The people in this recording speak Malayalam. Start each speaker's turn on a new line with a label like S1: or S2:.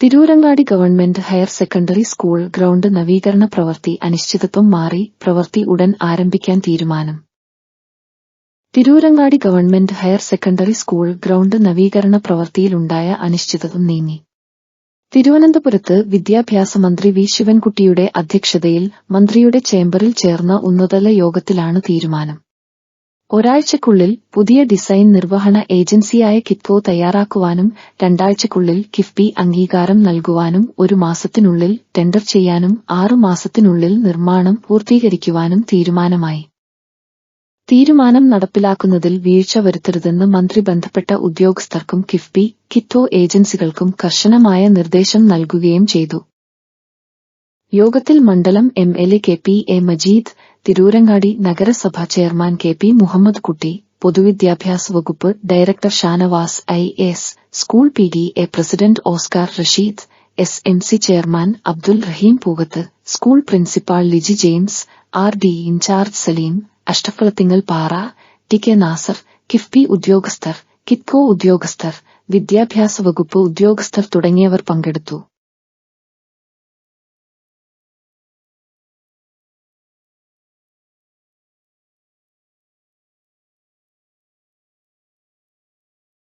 S1: Tirurangadi government higher secondary school ground നവീകരണ പ്രവൃത്തി അനിശ്ചിതത്വം മാറി, പ്രവൃത്തി ഉടൻ ആരംഭിക്കാൻ തീരുമാനം. Tirurangadi government higher secondary school ground നവീകരണ പ്രവൃത്തിയിലുണ്ടായ അനിശ്ചിതത്വം നീങ്ങി. തിരുവനന്തപുരത്ത് വിദ്യാഭ്യാസ മന്ത്രി വി ശിവൻകുട്ടിയുടെ അധ്യക്ഷതയിൽ മന്ത്രിയുടെ ചേംബറിൽ ചേർന്ന ഉന്നതതല യോഗത്തിലാണ് തീരുമാനം. ഒരാഴ്ചയ്ക്കുള്ളിൽ പുതിയ ഡിസൈൻ നിർവഹണ ഏജൻസിയായ കിറ്റ്കോ തയ്യാറാക്കുവാനും 2 ആഴ്ചയ്ക്കുള്ളിൽ കിഫ്ബി അംഗീകാരം നൽകുവാനും 1 മാസത്തിനുള്ളിൽ ടെൻഡർ ചെയ്യാനും 6 മാസത്തിനുള്ളിൽ നിർമ്മാണം പൂർത്തീകരിക്കുവാനും തീരുമാനമായി. തീരുമാനം നടപ്പിലാക്കുന്നതിൽ വീഴ്ച വരുത്തരുതെന്ന് മന്ത്രി ബന്ധപ്പെട്ട ഉദ്യോഗസ്ഥർക്കും കിഫ്ബി, കിറ്റ്കോ ഏജൻസികൾക്കും കർശനമായ നിർദ്ദേശം നൽകുകയും ചെയ്തു. യോഗത്തിൽ മണ്ഡലം MLA K P A Majeed, Tirurangadi നഗരസഭ chairman K P Muhammad Kutty, പൊതുവിദ്യാഭ്യാസ വകുപ്പ് director Shanavas IAS, school PTA president Oscar Rasheed, SMC chairman Abdul Rahim Pookath, school principal Liji James, RD in charge Saleem, Ashtaphalathingal Para, TK Nasar, KIIFB ഉദ്യോഗസ്ഥർ, കിറ്റ്കോ ഉദ്യോഗസ്ഥർ, വിദ്യാഭ്യാസ വകുപ്പ് ഉദ്യോഗസ്ഥർ തുടങ്ങിയവർ പങ്കെടുത്തു.